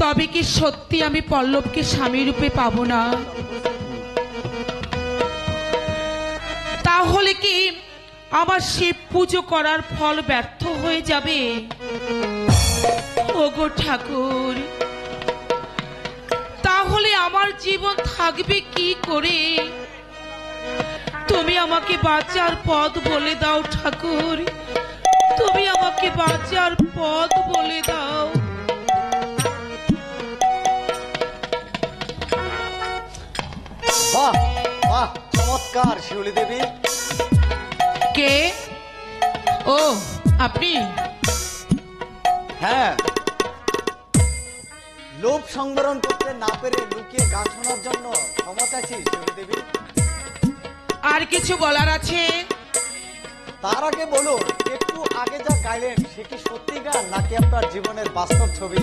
তবে কি সত্যি আমি পল্লবকে স্বামী রূপে পাবো না? তাহলে কি আমার শিব পুজো করার ফল ব্যর্থ হয়ে যাবে? ওগো ঠাকুর, তাহলে আমার জীবন থাকবে কি করে? তুমি আমাকে বাঁচার পথ বলে দাও ঠাকুর, তুমি আমাকে বাঁচার পথ বলে দাও। বাহ বাহ, চমৎকার শিউলি দেবী। কে? ও আপনি? হ্যাঁ, লোভ সংবরণ করতে না পেরে লুকিয়ে গান শোনার জন্য ক্ষমা চাইছি শিউলি দেবী। আর কিছু বলার আছে? তার আগে বলুন, একটু আগে যা গাইলেন সে কি সত্যি গান নাকি আপনার জীবনের বাস্তব ছবি?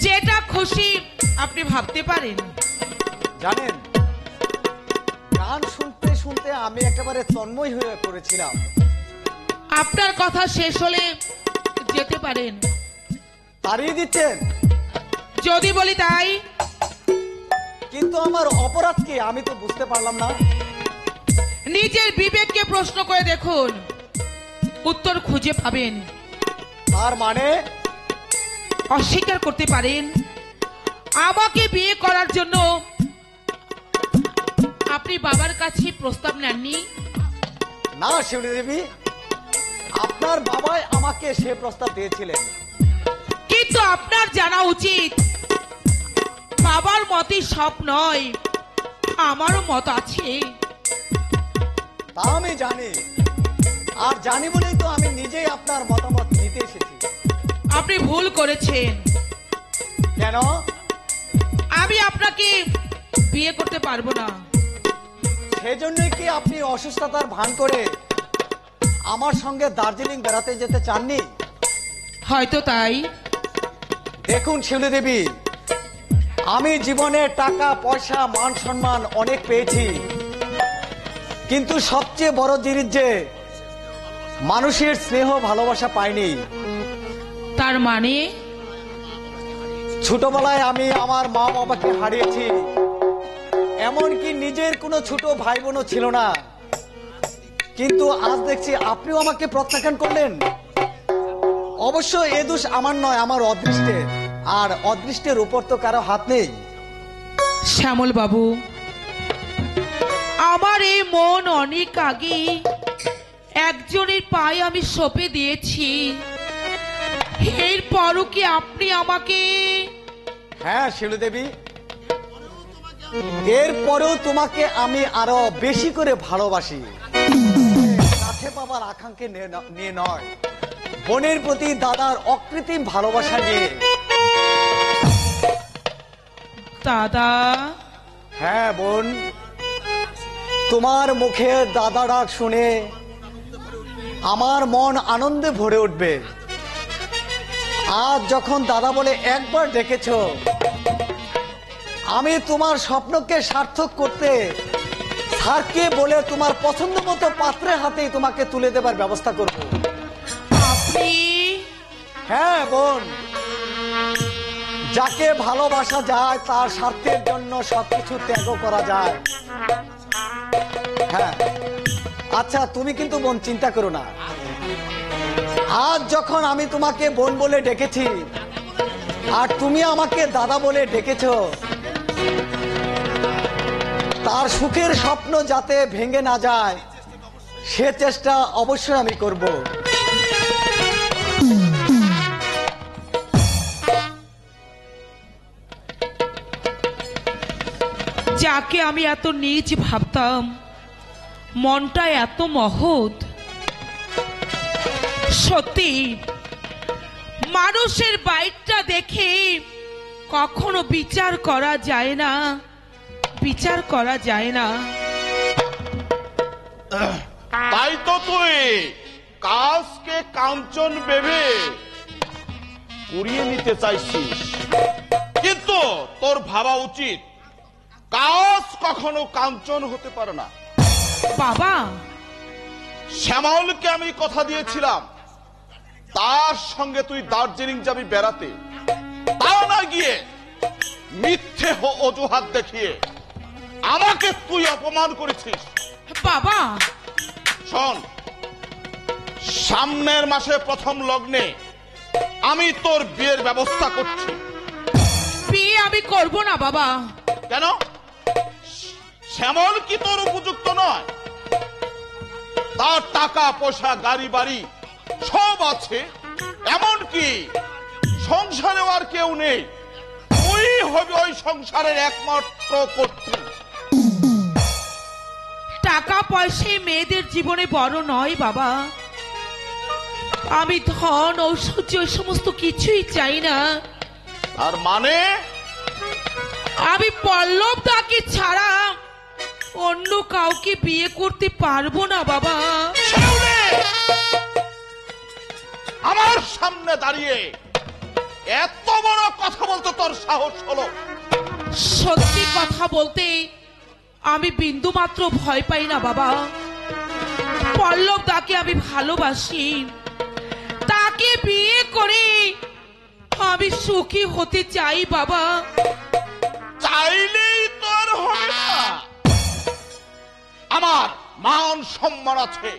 যেটা খুশি আপনি ভাবতে পারেন। জানেন, গান শুনতে শুনতে আমি একেবারে তন্ময় হয়ে পড়েছিলাম। আপনার কথা শেষ হলে যেতে পারেন। তাড়িয়ে দিচ্ছেন? যদি বলি তাই। কিন্তু আমার অপরাধ কি আমি তো বুঝতে পারলাম না। নিজের বিবেককে প্রশ্ন করে দেখুন, উত্তর খুঁজে পাবেন। তার মানে? অস্বীকার করতে পারেন আমাকে বিয়ে করার জন্য আপনি বাবার কাছে প্রস্তাব নেননি? না শিউলি দেবী, আপনার বাবাই আমাকে সে প্রস্তাব দিয়েছিলেন। কিন্তু আপনার জানা উচিত বাবার মতই সব নয়, আমারও মত আছে। তা আমি জানি, আর জানি বলেই তো আমি নিজেই আপনার মতামত নিতে এসেছি। আপনি ভুল করেছেন। কেন? আমি আপনাকে বিয়ে করতে পারবো না। সেজন্যই কি আপনি অসুস্থতার ভান করে আমার সঙ্গে দার্জিলিং বেড়াতে যেতে চাননি? হয়তো তাই। দেখুন শিউলি দেবী, আমি জীবনে টাকা পয়সা মান সম্মান অনেক পেয়েছি, কিন্তু সবচেয়ে বড় জিনিস যে মানুষের স্নেহ ভালোবাসা পাইনি। তার মানে? ছোটবেলায় আমি আমার মা বাবাকে হারিয়েছি, এমনকি নিজের কোনো ছোট ভাই বোনও ছিল না। কিন্তু আজ দেখছি আপনিও আমাকে প্রত্যাখ্যান করলেন। অবশ্য এ দোষ আমার নয়, আমার অদৃষ্টের, আর অদৃষ্টের উপর তো কারো হাত নেই। শ্যামল বাবু, আমার এই মন অনেক আগে একজনের পায়ে আমি সঁপে দিয়েছি, এরপরও কি আপনি আমাকে? হ্যাঁ শিউলি দেবী, এরপরেও তোমাকে আমি আরো বেশি করে ভালোবাসি। কাছে পাবার আকাঙ্ক্ষা নিয়ে নয়, বোনের প্রতি দাদার অকৃত্রিম ভালোবাসা নিয়ে। দাদা? হ্যাঁ বোন, তোমার মুখে দাদা ডাক শুনে আমার মন আনন্দে ভরে উঠবে। আজ যখন দাদা বলে একবার ডেকেছ, আমি তোমার স্বপ্নকে সার্থক করতে স্যারকে বলে তোমার পছন্দ মতো পাত্রের হাতেই তোমাকে তুলে দেবার ব্যবস্থা করব। আপনি? হ্যাঁ বোন, যাকে ভালোবাসা যায় তার স্বার্থের জন্য সবকিছু ত্যাগ করা যায়। হ্যাঁ, আচ্ছা তুমি কিন্তু বোন চিন্তা করো না, আজ যখন আমি তোমাকে বোন বলে ডেকেছি আর তুমি আমাকে দাদা বলে ডেকেছ, তার সুখের স্বপ্ন যাতে ভেঙে না যায় সে চেষ্টা অবশ্যই আমি করব। যাকে আমি এত নীচ ভাবতাম, মনটা এত মহৎ, সত্যি মানুষের বাইকটা দেখে কখনো বিচার করা যায় না, বিচার করা যায় না। তাই তো তুই কাজকে কাঞ্চন ভেবে কুড়িয়ে নিতে চাইছিস, কিন্তু তোর ভাবা উচিত কাজ কখনো কাঞ্চন হতে পারে না। বাবা, শ্যামলকে আমি কথা দিয়েছিলাম তার সঙ্গে তুই দার্জিলিং যাবি বেড়াতে, তা নয় গিয়ে মিথ্যে অজুহাত দেখিয়ে আমাকে তুই অপমান করেছিস। বাবা, শোন, সামনের মাসে প্রথম লগ্নে আমি তোর বিয়ের ব্যবস্থা করছি। বিয়ে আমি করব না বাবা। কেন? শ্যামল কি তোর উপযুক্ত নয়? তার টাকা পয়সা গাড়ি বাড়ি সব আছে, এমনকি সংসারেও আর কেউ নেই। তুই হবে ওই সংসারের একমাত্র কর্ত্রী। টাকা পয়সায় মেয়েদের জীবনে বড় নয় বাবা। আমি ধন ঐশ্বর্য ওই সমস্ত কিছুই চাই না। আর মানে? আমি পল্লব দাকে ছাড়া অন্য কাউকে বিয়ে করতে পারবো না বাবা। শিউলি! আমার সামনে দাঁড়িয়ে এত বড় কথা বলতে তোর সাহস হলো? সত্যি কথা বলতে আমি বিন্দু মাত্র ভয় পাই না বাবা। পল্লব দাকে আমি ভালোবাসি। তাকে বিয়ে করে আমি সুখী হতে চাই বাবা। চাইলেই তোর হবে না। আমার মান সম্মান আছে।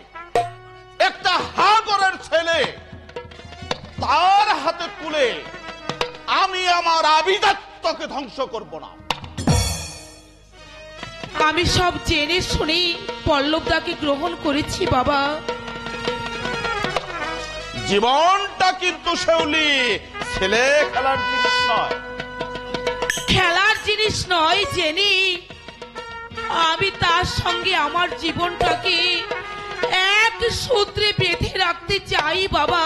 একটা হাগরের ছেলে তার হাতে তুলে আমি আমার আভিজাত্যকে ধ্বংস করব না। আমি সব জেনে শুনে পল্লব দাকে গ্রহণ করেছি বাবা। জীবনটা কিন্তু শিউলি ছেলে খেলার জিনিস নয়। খেলার জিনিস নয় জেনে আমি তার সঙ্গে আমার জীবনটাকে এক সূত্রে বেঁধে রাখতে চাই বাবা।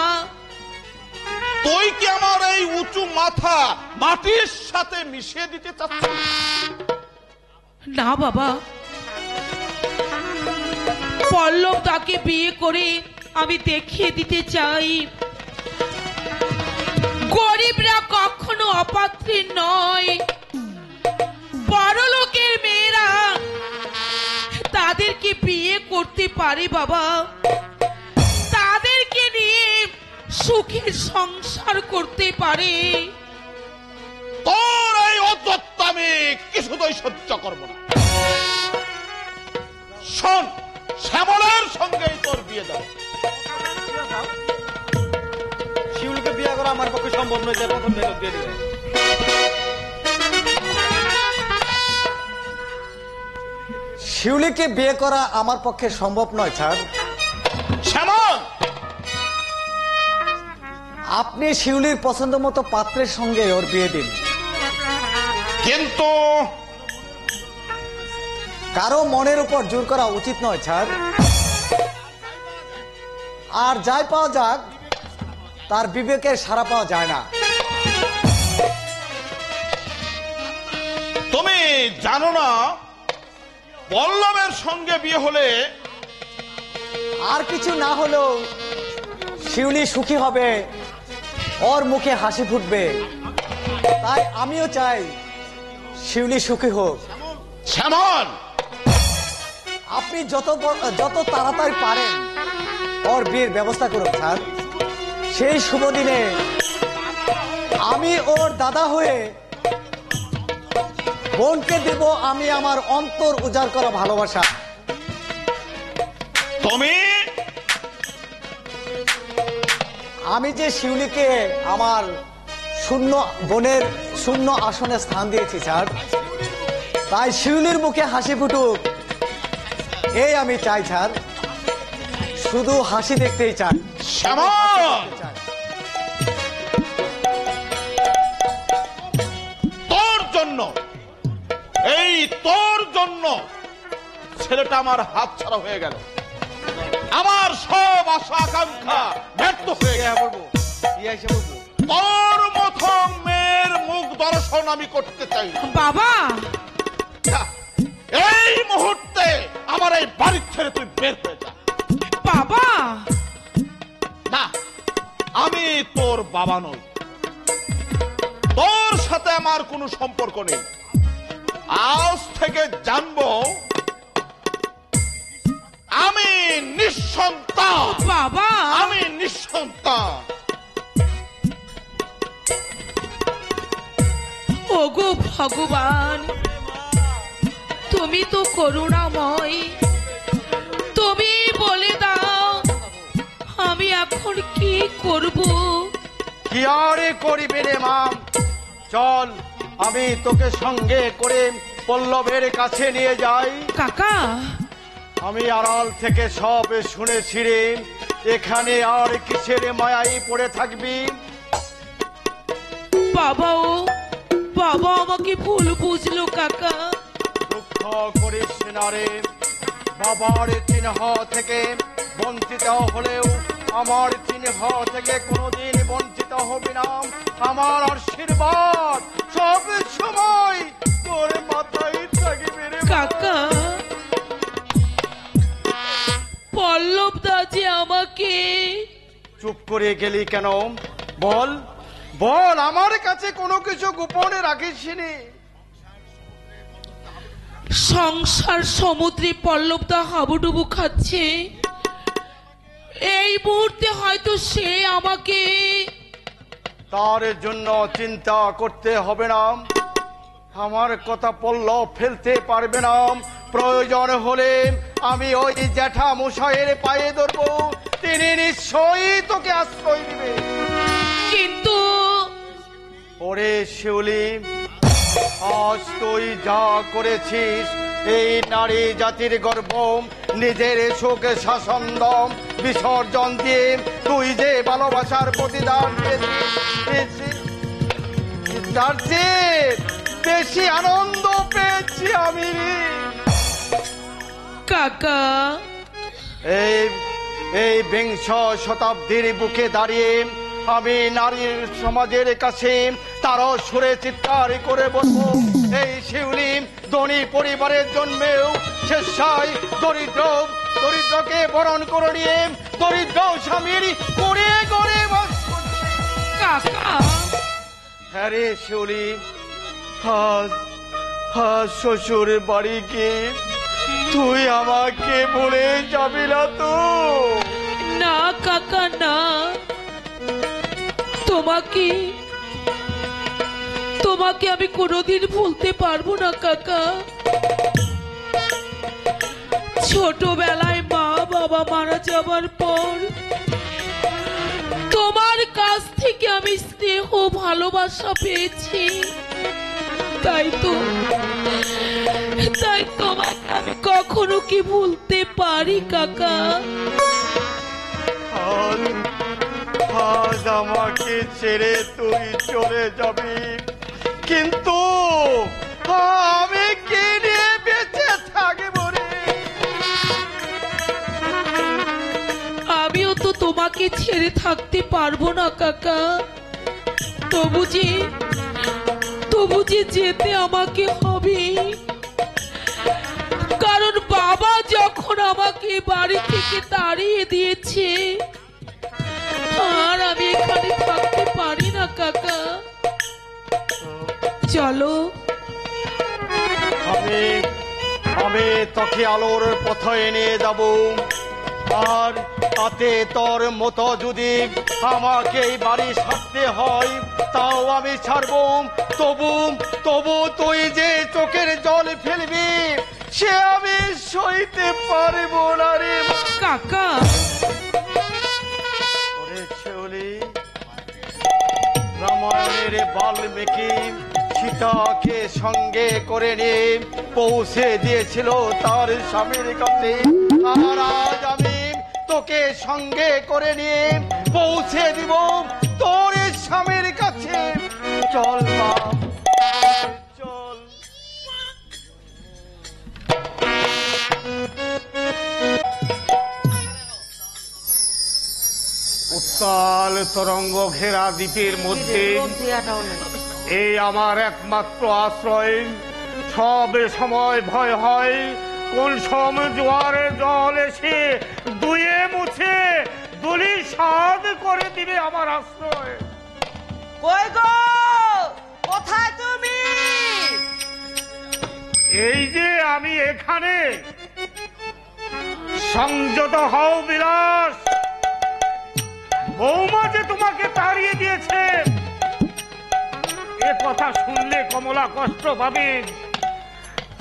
তুই কি আমার এই উঁচু মাথা মাটির সাথে মিশিয়ে দিতে চাচ্ছিস? না বাবা, পল্লব তাকে বিয়ে করে আমি দেখিয়ে দিতে চাই গরিবরা কখনো অপাত্রী নয়। বড়লোকের মেয়েরা তাদেরকে বিয়ে করতে পারে বাবা। তাদেরকে নিয়ে সুখের সংসার করতে পারে। তোর এই অদ্ভুত আমি কিছুতেই সহ্য করব না। শোন, শ্যামলের সঙ্গে তোর বিয়ে দাও। শিউলিকে বিয়ে করা আমার পক্ষে সম্ভব নয়, যে প্রথম বেতন দিয়ে দিবে। শিউলিকে বিয়ে করা আমার পক্ষে সম্ভব নয় স্যার। শ্যামল, আপনি শিউলির পছন্দ মতো পাত্রের সঙ্গে ওর বিয়ে দিন। কিন্তু কারো মনের উপর জোর করা উচিত নয় স্যার। আর যাই পাওয়া যাক, তার বিবেকের সাড়া পাওয়া যায় না। তুমি জানো না পল্লবের সঙ্গে বিয়ে হলে আর কিছু না হলেও শিউলি সুখী হবে, ওর মুখে হাসি ফুটবে। তাই আমিও চাই শিউলি সুখী হোক। শ্যামল, আপনি যত তাড়াতাড়ি পারেন ওর বিয়ের ব্যবস্থা করুন স্যার। সেই শুভ দিনে আমি ওর দাদা হয়ে বোনকে দেব আমি আমার অন্তর উজাড় করা ভালোবাসা। তুমি আমি যে শিউলিকে আমার বোনের শূন্য আসনে স্থান দিয়েছি স্যার, তাই শিউলির মুখে হাসি ফুটুক এই আমি চাই স্যার। শুধু হাসি দেখতেই চাই। শ্যামল, তোর জন্য ছেলেটা আমার হাত ছাড়া হয়ে গেল। আমার সব আশা আকাঙ্ক্ষা ব্যর্থ হয়ে গেল। তোর মতো মেয়ের মুখ দর্শন আমি করতে চাই না। বাবা, এই মুহূর্তে আমার এই বাড়ি ছেড়ে তুই বের হয়ে যা। বাবা, না, আমি তোর বাবা নই। তোর সাথে আমার কোনো সম্পর্ক নেই। আজ থেকে জানবো আমি নিঃসন্তান। বাবা, আমি নিঃসন্তান। ওগো ভগবান, তুমি তো করুণাময়, তুমি বলে দাও আমি এখন কি করব? কি আর করিবে রে মা, চল আমি তোকে সঙ্গে করে পল্লবের কাছে নিয়ে যাই। কাকা, আমি আড়াল থেকে সব শুনেছি রে, এখানে আর কিসের মায়াই পড়ে থাকবি? বাবা আমাকে ভুল বুঝলো কাকা। দুঃখ করিস না রে, বাবার চিহ্ন থেকে বঞ্চিত হলেও আমার চিহ্ন থেকে কোনোদিন বঞ্চিত হবি না। আমার আশীর্বাদ সব সময় তোর মাথায় থাকবে রে কাকা, পল্লব দা যে আমাকে... চুপ করে গেলি কেন? বল বল, আমার কাছে কোনো কিছু গোপনে রাখিসনি। সংসার সমুদ্রে পল্লব দা হাবুডুবু খাচ্ছে, এই মুহূর্তে হয়তো সে আমাকে... তার জন্য চিন্তা করতে হবে না, আমার কথা পল্লব ফেলতে পারবে না। প্রয়োজন হলে আমি ওই জ্যাঠা মশাইয়ের পায়ে ধরবো, তিনি নিশ্চয়ই তোকে আশ্রয় দিবে। কিন্তু ওরে শিউলি, আজ তুই যা করেছিস, এই নারী জাতির গর্ব, নিজের সুখ শাসন বিসর্জন দিয়ে তুই যে ভালোবাসার প্রতিদান পেয়েছিস, তার চেয়ে বেশি আনন্দ পেয়েছি আমি রে। কাকা, এই বিংশ শতাব্দীর বুকে দাঁড়িয়ে আমি নারীর সমাজের কাছে তারও সুরে চিৎকার করে বলবো, এই শিউলি ধনী পরিবারের জন্মেও স্বেচ্ছায় দরিদ্রকে বরণ করে নিয়ে দরিদ্র স্বামীর করে করে বাস করছে। কাকা, হ্যাঁ রে শিউলি, আজ শ্বশুর বাড়ি গিয়ে তুই আমাকে বলে যাবি না তো? না কাকা না, তোমাকে আমি কোনোদিন ভুলতে পারবো না কাকা। ছোটবেলায় মা বাবা মারা যাবার পর তোমার কাছ থেকে আমি স্নেহ ভালোবাসা পেয়েছি, তাই তোমাকে আমি কখনো কি ভুলতে পারি কাকা? আজ আমাকে ছেড়ে তুই চলে যাবি, কিন্তু আমি কে নিয়ে বেঁচে থাকবো রে? আমিও তো তোমাকে ছেড়ে থাকতে পারবো না কাকা, তবু যে যেতে আমাকে হবে, কারণ বাবা যখন আমাকে বাড়ি থেকে তাড়িয়ে দিয়েছে, আর আমি এখানে থাকতে পারি না কাকা। চলো, আমি তোকে আলোর পথে নিয়ে যাব, আর তাতে তোর মতো যদি আমাকে এই বাড়ি ছাড়তে হয় তাও আমি ছাড়বো। তবু তুই যে চোখের জল ফেলবি সে আমি সইতে পারবো না রে কাকা। রামায়ণের বাল্মীকি সীতাকে সঙ্গে করে নিয়ে পৌঁছে দিয়েছিল তার স্বামীর কাছে, আর আজ আমি তোকে সঙ্গে করে নিয়ে পৌঁছে দিব তোর স্বামীর কাছে। চল মা, চল। উত্তাল তরঙ্গ ঘেরা দ্বীপের মধ্যে এই আমার একমাত্র আশ্রয়। সব সময় ভয় হয় কোন সময় জোয়ারে জল এসে দুয়ে মুছে দুলি সাদ করে দিবে আমার আশ্রয়। কই গো, কোথায় তুমি? এই যে আমি এখানে। সংযত হও বিলাস, বৌমা যে তোমাকে তাড়িয়ে দিয়েছে এ কথা শুনলে কমলা কষ্ট পাবে,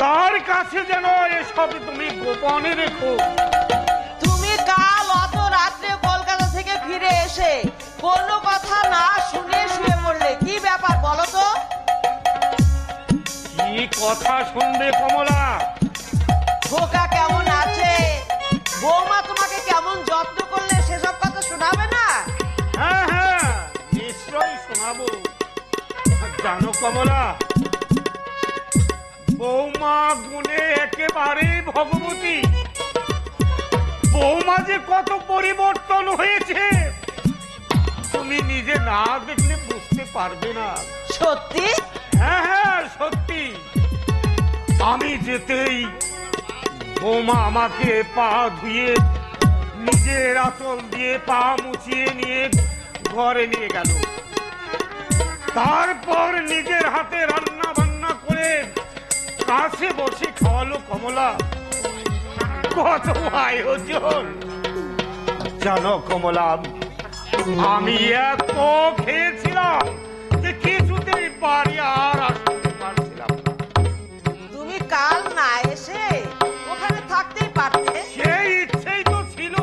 তার কাছে যেন এসব তুমি গোপনে রেখো। তুমি কাল অত রাত্রে কলকাতা থেকে ফিরে এসে কোনো কথা না শুনে শুয়ে পড়লে, কি ব্যাপার বলো তো? কি কথা শুনবে কমলা? খোকা কেমন আছে, বৌমা তোমাকে কেমন যত্ন করলে, সেসব কথা শোনাবে না? হ্যাঁ হ্যাঁ, নিশ্চয়ই শোনাবো। জানো কমলা, বৌমা গুণে একেবারে ভগবতী। বৌমা যে কত পরিবর্তন হয়েছে তুমি নিজে না দেখলে বুঝতে পারবে না। সত্যি? হ্যাঁ হ্যাঁ সত্যি। আমি যেতেই বৌমা আমাকে পা ধুয়ে নিজের আঁচল দিয়ে পা মুছিয়ে নিয়ে ঘরে নিয়ে গেল। তারপর নিজের হাতে রান্না বান্না করে কাছে বসে খাওয়ালো কমলা। কত আয়োজন! জানো কমলা, আমি এত খেয়েছিলাম যে কিছুতেই বাড়ি আর আসতে পারছিলাম না। তুমি কাল না এসে ওখানে থাকতেই পারতে। সেই ইচ্ছেই তো ছিল,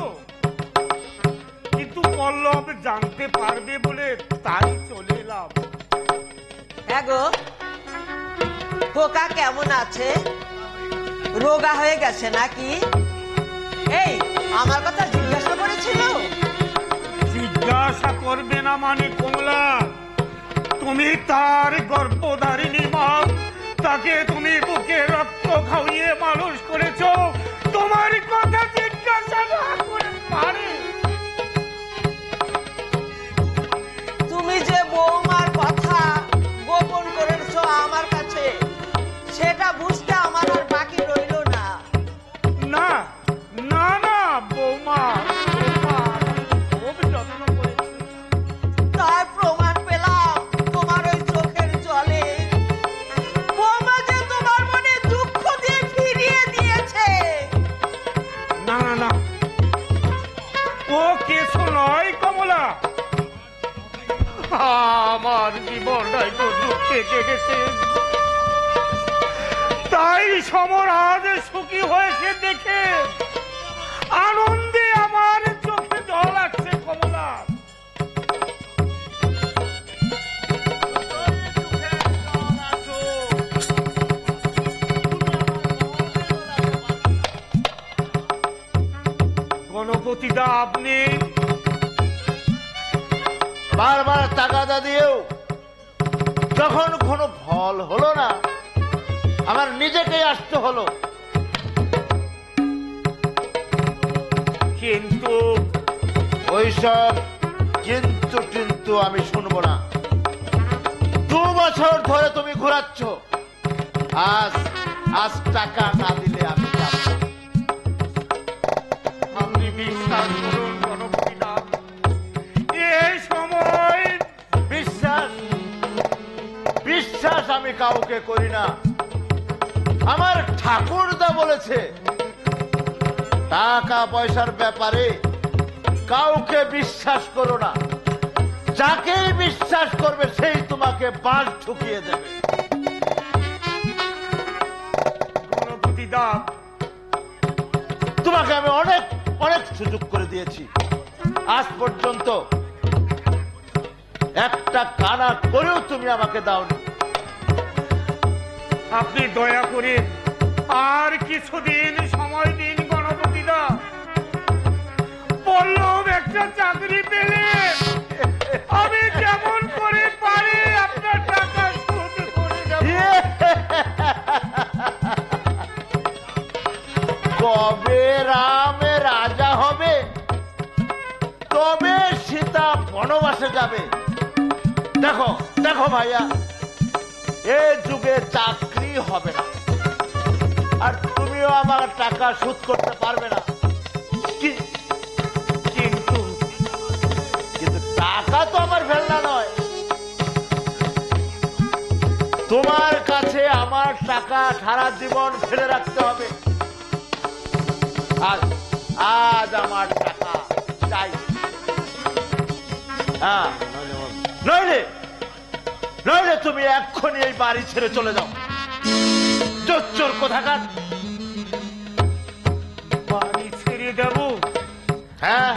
কিন্তু পল্লব জানতে পারবে বলে তাই চলে এলাম। এগো, খোকা কেমন আছে? রোগা হয়ে গেছে নাকি? এই আমার কথা জিজ্ঞাসা করেছিল? জিজ্ঞাসা করবে না মানে কমলা, তুমি তার গর্ভধারিণী মা, তাকে তুমি বুকে রক্ত খাওয়িয়ে মানুষ করেছো, তোমার কথা জিজ্ঞাসা না করে পারে? তুমি যে বৌমার কথা গোপন করেছো আমার কাছে, সেটা বুঝতে আমার আর বাকি রইল না। না না না, বৌমা বৌমা খুব যত্ন করেছে। তার প্রমাণ পেলাম তোমার ওই চোখের জলে। বৌমা যে তোমার মনে দুঃখ দিয়ে ফিরিয়ে দিয়েছে। না না না, ও কিছু নয় কমলা, আমার জীবনটাই তো দুঃখে কেটেছে। তাই সমর আজ সুখী হয়েছে দেখে আনন্দে আমার চোখে জল আসছে কমলা। গণপতিদা, আপনি বারবার তাগাদা দিয়েও যখন কোনো ফল হলো না, আমার নিজেকেই আসতে হলো। কিন্তু ওইসব কিন্তু আমি শুনবো না। 2 বছর ধরে তুমি ঘোরাচ্ছ, আজ টাকা না দিলে আমি যাব। আপনি বিশ্বাস করুন গণপতিদা, এই সময় বিশ্বাস আমি কাউকে করি না। আমার ঠাকুরদা বলেছে, টাকা পয়সার ব্যাপারে কাউকে বিশ্বাস করো না, যাকেই বিশ্বাস করবে সেই তোমাকে বাঁশ ঢুকিয়ে দেবে। গণপতিদা, তোমাকে আমি অনেক অনেক সুযোগ করে দিয়েছি, আজ পর্যন্ত একটা কানা করেও তুমি আমাকে দাওনি। আপনি দয়া করে আর কিছুদিন সময় দিন গণপতিদা। পল্লব একটা চাকরি পেলে আমি কেমন করে পারি আপনার টাকা শোধ করে দেব। কবে রাম রাজা হবে, তবে সীতা বনবাসে যাবে। দেখো দেখো ভাইয়া, এ যুগে চাকরি হবে না, আর তুমিও আমার টাকা শোধ করতে পারবে না। কিন্তু টাকা তো আমার ফেলনা নয়। তোমার কাছে আমার টাকা সারা জীবন ফেলে রাখতে হবে। আজ আমার টাকা চাই। হ্যাঁ, নইলে নইলে তুমি এক্ষুনি এই বাড়ি ছেড়ে চলে যাও। চোর কোথাকার। বাড়ি ছেড়ে দেব? হ্যাঁ,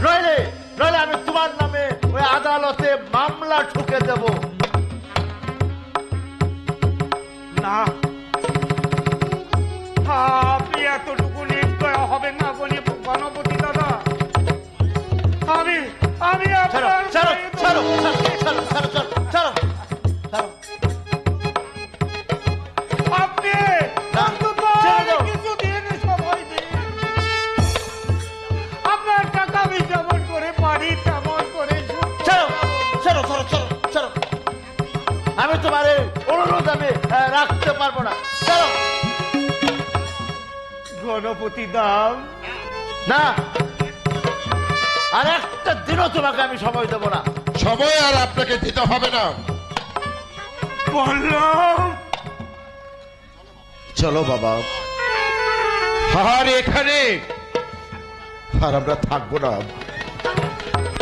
নইলে নইলে আমি তোমার নামে ওই আদালতে মামলা ঠুকে দেব। না, আপনি এতটুকু নির্দয় হবেন না গণপতি দাদা। আমি আমি ছাড়ো আপনার ছাড়ো পায়ে ছাড়ো ধরবো। ছাড়ো ছাড়ো ছাড়ো ছাড়ো ছাড়ো। আপনি না, অন্তত ছেড়ে দাও। কিছু দিন সময় দিন। আপনার টাকা আমি যেমন করে পারি তেমন করে শোধ করে ছাড়ো দেব। ছাড়ো ছাড়ো ছাড়ো ছাড়ো। আমি তোমার এই অনুরোধ আমি রাখতে পারবো না। ছাড়ো। গণপতি দাম, না, আর একটা দিনও তোমাকে আমি সময় দেবো না। সময় আর আপনাকে দিতে হবে না। বললাম চলো বাবা, আর এখানে আর আমরা থাকবো না।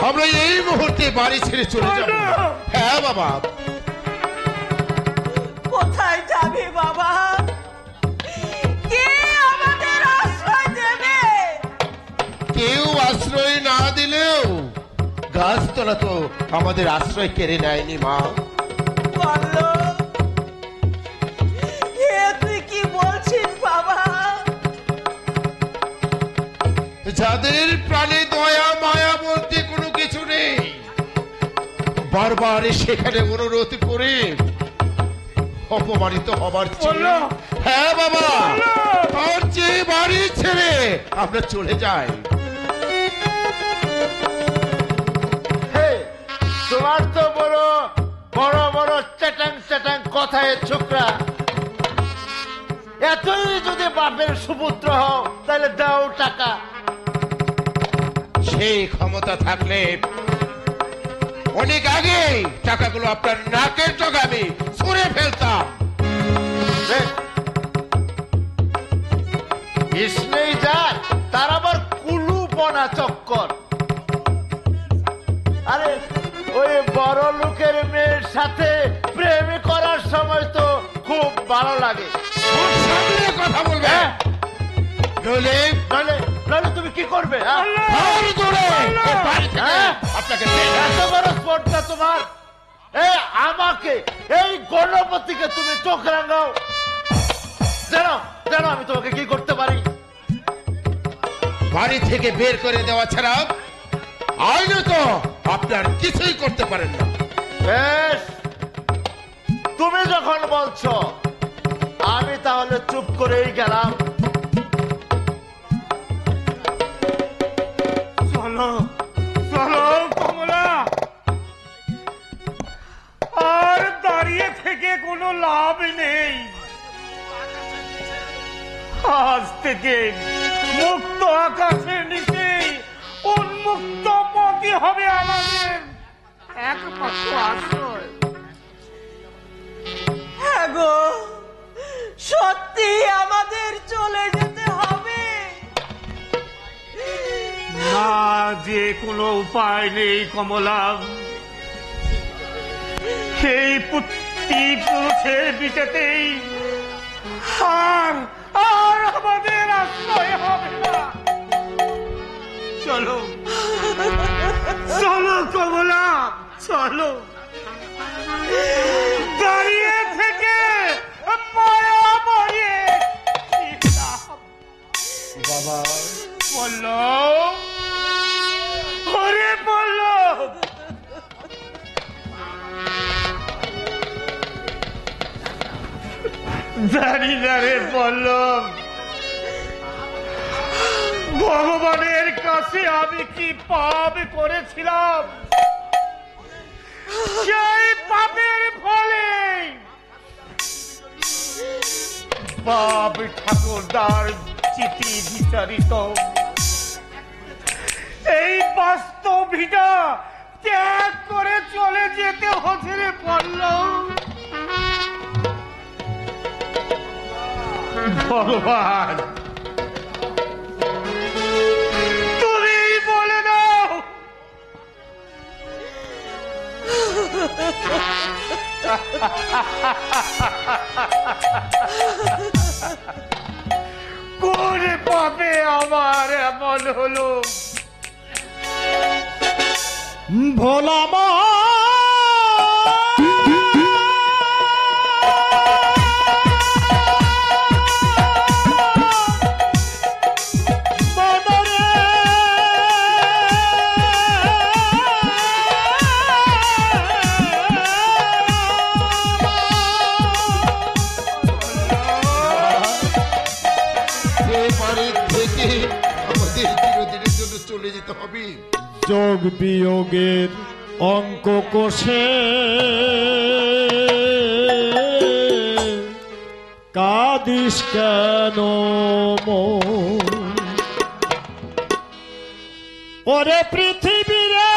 আমরা এই মুহূর্তে বাড়ি ছেড়ে চলে যাব। হ্যাঁ বাবা। কোথায় যাবে বাবা? কে আমাদের আশ্রয় দেবে? কেউ আশ্রয় না দিলেও গাছতলা তো আমাদের আশ্রয় কেড়ে নেয়নি মা। বললো এ তুই কি বলছিস বাবা? যাদের প্রাণে দয়া মায়া বলতে কোনো কিছু নেই, বারবার সেখানে অনুরোধ করে অপমানিত হবার চেয়ে, বললো। হ্যাঁ বাবা, বললো। তার চেয়ে বাড়ি ছেড়ে আমরা চলে যাই। হে, তোমার তো বড় বড় বড় চ্যাটাং চ্যাটাং কথায় ছোকরা। এতই যদি বাপের সুপুত্র হও তাহলে দাও টাকা। সেই ক্ষমতা থাকলে অনেক আগে টাকাগুলো আপনার নাকের ডগাবে ছুঁড়ে ফেলতাম। নেই যায় তার আবার কুলু বনা চক্কর। আরে ওই বড় লোকের মেয়ের সাথে প্রেম করার সময় তো খুব ভালো লাগে। ওর সামনে কথা বলবে, হ্যাঁ, নইলে নইলে নইলে তুমি কি করবে? হ্যাঁ? ঘর দৌড়ে এ বাড়ি থেকে হ্যাঁ? আপনাকে নিয়ে যাবো। এত বড় স্পর্ধা তোমার? আমাকে এই গণপতিকে তুমি চোখ রাঙাও। জানো জানো আমি তোমাকে কি করতে পারি? বাড়ি থেকে বের করে দেওয়া ছাড়া আইনে তো আপনার কিছুই করতে পারেন না। বেশ, তুমি যখন বলছো আমি তাহলে চুপ করেই গেলাম। চলো চলো কমলা, আর দাঁড়িয়ে থেকে কোনো লাভ নেই। আজ থেকে মুক্ত আকাশের নিচে উন্মুক্ত পথই হবে আমাদের একমাত্র আশ্রয়। হ্যাঁ গো, সত্যি আমাদের চলে যেতে হবে। না, যে কোনো উপায় নেই কমলা। সেই পুরুষের বিচেতেই আর আর আমাদের আশ্রয় হবে না। চলো চলো কমলা, চলো। দাঁড়িয়ে থেকে মায়া মরিয়ে বাবা, বললো, ওরে বললো, দাঁড়িয়ে দাঁড়িয়ে বললো, ভগবানের কাছে আমি কি পাপ করেছিলাম, সেই পাপের ফলে বাপ ঠাকুরদার চিঠি বিচারিত এই বাস্তবিটা ত্যাগ করে চলে যেতে হচ্ছে রে পল্লব। ভগবান, তুমি বলে দাও কোন পাপে আমার এমন হলো? ভোলা মা এই বাড়ির থেকে আমাদের চিরদিনের জন্য চলে যেতে হবে। যোগ বিয়োগের অঙ্ক কষে কাঁদিস কেন মন? ওরে পৃথিবীরে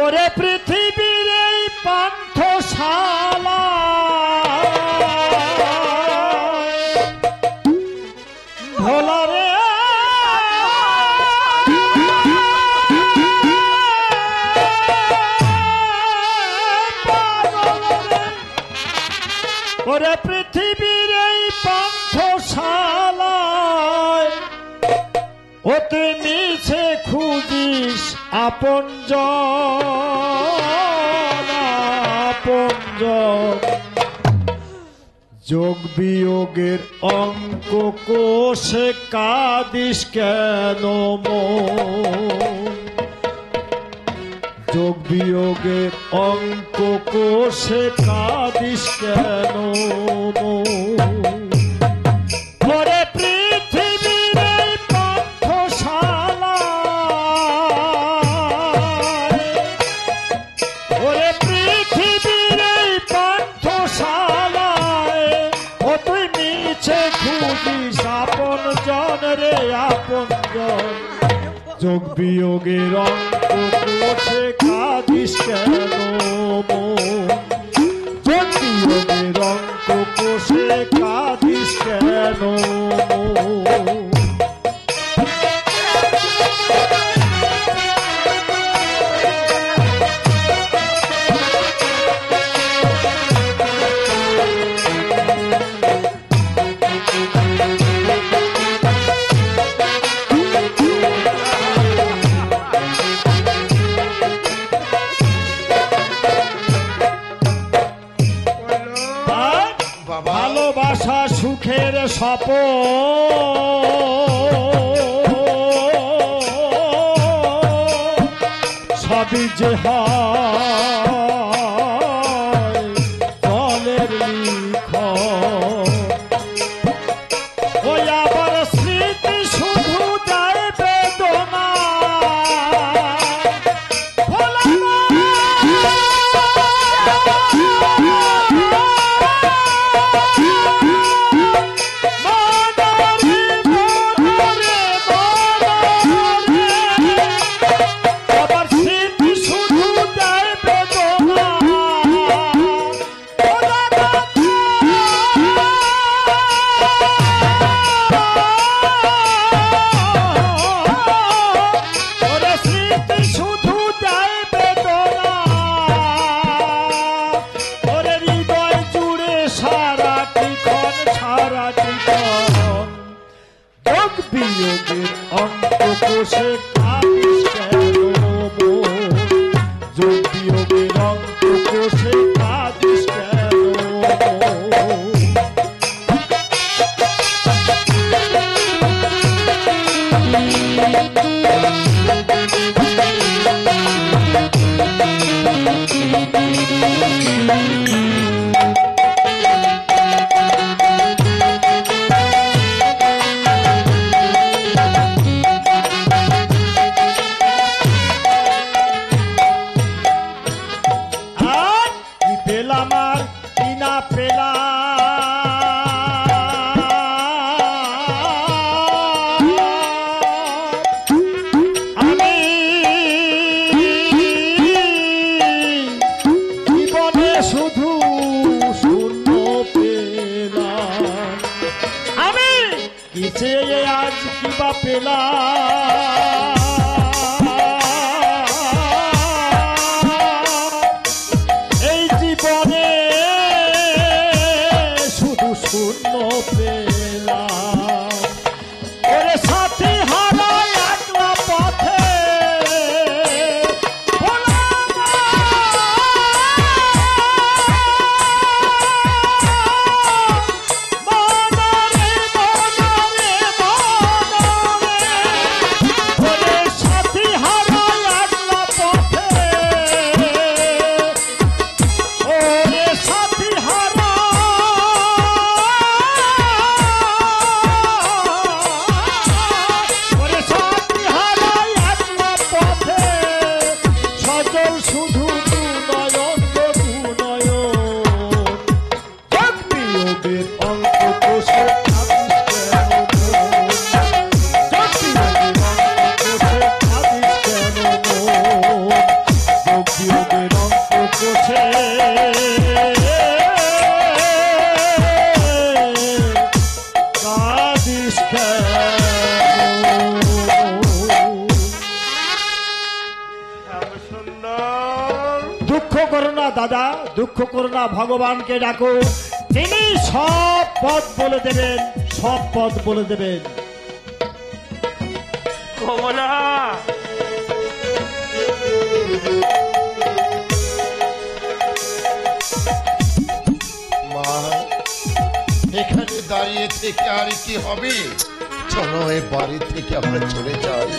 ওরে পৃথিবীর এই পান্থশালা ভোলা রে ওরে পৃথিবীর এই পান্থশালায় ওতে মিছে খুঁজিস আপনজন যোগ বিয়োগের অঙ্ক কোষে কাঁদিস কেন মন? যোগ বিয়োগের অঙ্ক কোষে কাঁদিস কেন মন? ওরে পৃথিবীর এই পান্থশালায় ওরে পৃথিবীর এই পান্থশালায় ও তুই মিছে খুঁজিস আপন জন রে আপন জন যোগ বিয়োগের অঙ্ক কোষে কাঁদিস কেন মন? যোগ বিয়োগের অঙ্ক কোষে কাঁদিস কেন মন? ভালোবাসা সুখের সবই যে হয় জলের লিখন ওই আবার স্মৃতি শুধু যায় বেদনা ভোলা বিয়োগের অঙ্ক কোষে কাঁদিস কেন মন? যোগ বিয়োগের অঙ্ক কোষে কাঁদিস কেন মন? কি চেয়ে আজ কিবা পেলাম এই জীবনে শুধু শূন্য পেলাম ওরে সাথী হারায় একলা পথে শুধু দু নয়ন দু নয়ন বিয়োগের অঙ্ক কোষে বিয়োগের অঙ্ক কোষে কাঁদিস দুঃখ করো না দাদা, দুঃখ করো না, ভগবানকে ডাকো, তিনি সব পথ বলে দেবেন, সব পথ বলে দেবেন। কমলা মা এখানে দাঁড়িয়ে থেকে আর কি হবে? চলো এই বাড়ি থেকে আমরা চলে যাই।